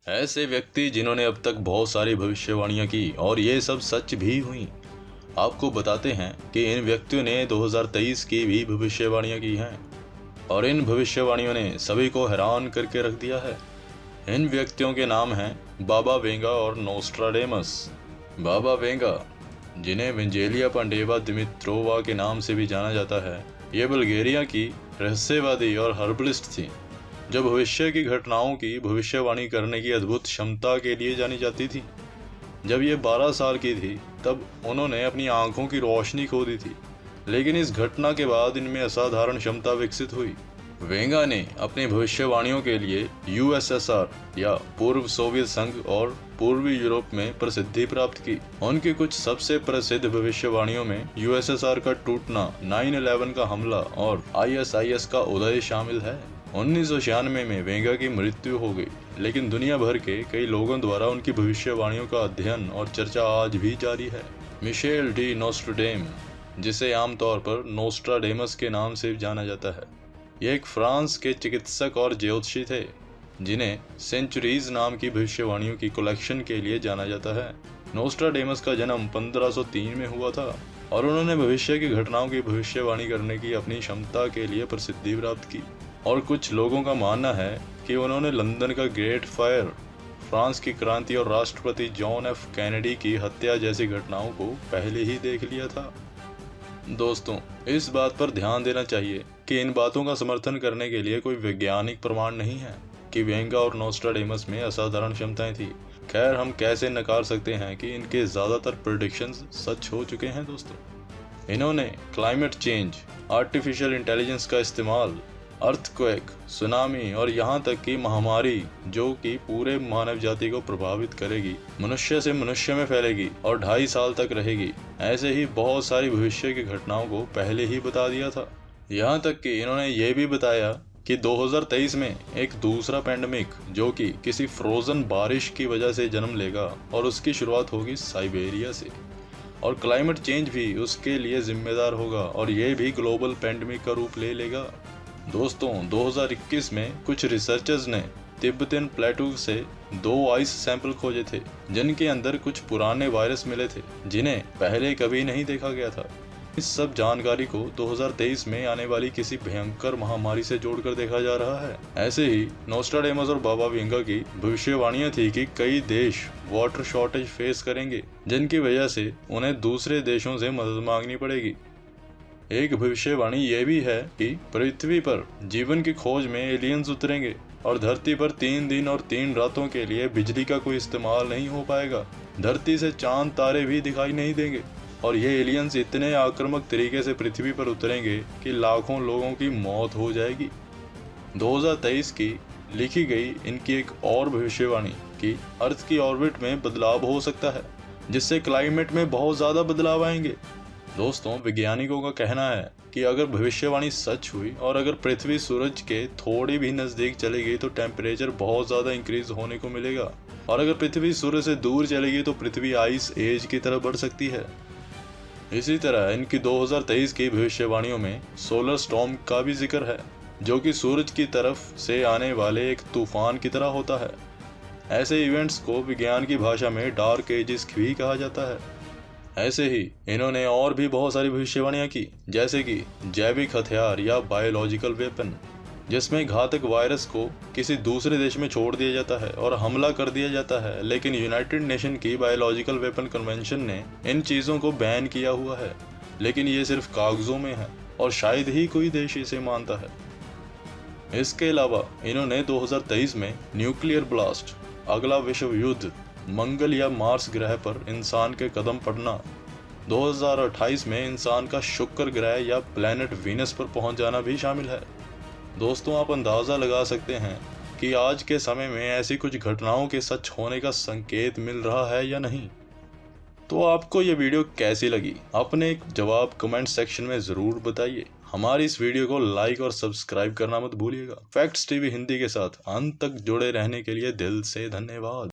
ऐसे व्यक्ति जिन्होंने अब तक बहुत सारी भविष्यवाणियां की और ये सब सच भी हुई। आपको बताते हैं कि इन व्यक्तियों ने 2023 की भी भविष्यवाणियां की हैं और इन भविष्यवाणियों ने सभी को हैरान करके रख दिया है। इन व्यक्तियों के नाम हैं बाबा वेंगा और नोस्ट्राडेमस। बाबा वेंगा, जिन्हें वेंजेलिया पांडेवा दिमित्रोवा के नाम से भी जाना जाता है, ये बल्गेरिया की रहस्यवादी और हर्बलिस्ट थी जो भविष्य की घटनाओं की भविष्यवाणी करने की अद्भुत क्षमता के लिए जानी जाती थी। जब ये 12 साल की थी तब उन्होंने अपनी आंखों की रोशनी खो दी थी, लेकिन इस घटना के बाद इनमें असाधारण क्षमता विकसित हुई। वेंगा ने अपनी भविष्यवाणियों के लिए यूएसएसआर या पूर्व सोवियत संघ और पूर्वी यूरोप में प्रसिद्धि प्राप्त की। उनकी कुछ सबसे प्रसिद्ध भविष्यवाणियों में यूएसएसआर का टूटना, 9/11 का हमला और आईएसआईएस का उदय शामिल है। 1996 में वेंगा की मृत्यु हो गई, लेकिन दुनिया भर के कई लोगों द्वारा उनकी भविष्यवाणियों का अध्ययन और चर्चा आज भी जारी है। मिशेल डी नोस्ट्राडेम, जिसे आमतौर पर नोस्ट्राडेमस के नाम से जाना जाता है, ये एक फ्रांस के चिकित्सक और ज्योतिषी थे जिन्हें सेंचुरीज नाम की भविष्यवाणियों की कलेक्शन के लिए जाना जाता है। नोस्ट्राडेमस का जन्म 1503 में हुआ था और उन्होंने भविष्य की घटनाओं की भविष्यवाणी करने की अपनी क्षमता के लिए प्रसिद्धि प्राप्त की। और कुछ लोगों का मानना है कि उन्होंने लंदन का ग्रेट फायर, फ्रांस की क्रांति और राष्ट्रपति जॉन एफ कैनेडी की हत्या जैसी घटनाओं को पहले ही देख लिया था। दोस्तों, इस बात पर ध्यान देना चाहिए कि इन बातों का समर्थन करने के लिए कोई वैज्ञानिक प्रमाण नहीं है कि वेंगा और नोस्ट्राडेमस में असाधारण क्षमताएं थी। खैर, हम कैसे नकार सकते हैं कि इनके ज़्यादातर प्रेडिक्शंस सच हो चुके हैं। दोस्तों, इन्होंने क्लाइमेट चेंज, आर्टिफिशियल इंटेलिजेंस का इस्तेमाल, अर्थक्वेक, सुनामी और यहाँ तक कि महामारी जो कि पूरे मानव जाति को प्रभावित करेगी, मनुष्य से मनुष्य में फैलेगी और 2.5 साल तक रहेगी, ऐसे ही बहुत सारी भविष्य की घटनाओं को पहले ही बता दिया था। यहाँ तक कि इन्होंने ये भी बताया कि 2023 में एक दूसरा पैंडेमिक जो कि किसी फ्रोजन बारिश की वजह से जन्म लेगा और उसकी शुरुआत होगी साइबेरिया से, और क्लाइमेट चेंज भी उसके लिए जिम्मेदार होगा और ये भी ग्लोबल पैंडेमिक का रूप ले लेगा। दोस्तों, 2021 में कुछ रिसर्चर्स ने तिब्बतन प्लेटू से 2 आइस सैंपल खोजे थे जिनके अंदर कुछ पुराने वायरस मिले थे जिन्हें पहले कभी नहीं देखा गया था। इस सब जानकारी को 2023 में आने वाली किसी भयंकर महामारी से जोड़कर देखा जा रहा है। ऐसे ही नोस्ट्राडेमस और बाबा वेंगा की भविष्यवाणियां थी कि कई देश वाटर शॉर्टेज फेस करेंगे जिनकी वजह से उन्हें दूसरे देशों से मदद मांगनी पड़ेगी। एक भविष्यवाणी यह भी है कि पृथ्वी पर जीवन की खोज में एलियंस उतरेंगे और धरती पर 3 दिन और 3 रातों के लिए बिजली का कोई इस्तेमाल नहीं हो पाएगा। धरती से चांद तारे भी दिखाई नहीं देंगे और ये एलियंस इतने आक्रामक तरीके से पृथ्वी पर उतरेंगे कि लाखों लोगों की मौत हो जाएगी। 2023 की लिखी गई इनकी एक और भविष्यवाणी कि अर्थ की ऑर्बिट में बदलाव हो सकता है जिससे क्लाइमेट में बहुत ज़्यादा बदलाव आएंगे। दोस्तों, वैज्ञानिकों का कहना है कि अगर भविष्यवाणी सच हुई और अगर पृथ्वी सूरज के थोड़ी भी नज़दीक चली गई तो टेम्परेचर बहुत ज़्यादा इंक्रीज होने को मिलेगा, और अगर पृथ्वी सूर्य से दूर चलेगी तो पृथ्वी आइस एज की तरफ बढ़ सकती है। इसी तरह इनकी 2023 की भविष्यवाणियों में सोलर स्टॉर्म का भी जिक्र है जो कि सूरज की तरफ से आने वाले एक तूफान की तरह होता है। ऐसे इवेंट्स को विज्ञान की भाषा में डार्क एजेस भी कहा जाता है। ऐसे ही इन्होंने और भी बहुत सारी भविष्यवाणियां की, जैसे कि जैविक हथियार या बायोलॉजिकल वेपन, जिसमें घातक वायरस को किसी दूसरे देश में छोड़ दिया जाता है और हमला कर दिया जाता है, लेकिन यूनाइटेड नेशन की बायोलॉजिकल वेपन कन्वेंशन ने इन चीज़ों को बैन किया हुआ है, लेकिन ये सिर्फ कागजों में है और शायद ही कोई देश इसे मानता है। इसके अलावा इन्होंने 2023 में न्यूक्लियर ब्लास्ट, अगला विश्व युद्ध, मंगल या मार्स ग्रह पर इंसान के कदम पड़ना, 2028 में इंसान का शुक्र ग्रह या प्लैनेट वीनस पर पहुंच जाना भी शामिल है। दोस्तों, आप अंदाज़ा लगा सकते हैं कि आज के समय में ऐसी कुछ घटनाओं के सच होने का संकेत मिल रहा है या नहीं। तो आपको ये वीडियो कैसी लगी? अपने एक जवाब कमेंट सेक्शन में ज़रूर बताइए। हमारी इस वीडियो को लाइक और सब्सक्राइब करना मत भूलिएगा। फैक्ट्स टीवी हिंदी के साथ अंत तक जुड़े रहने के लिए दिल से धन्यवाद।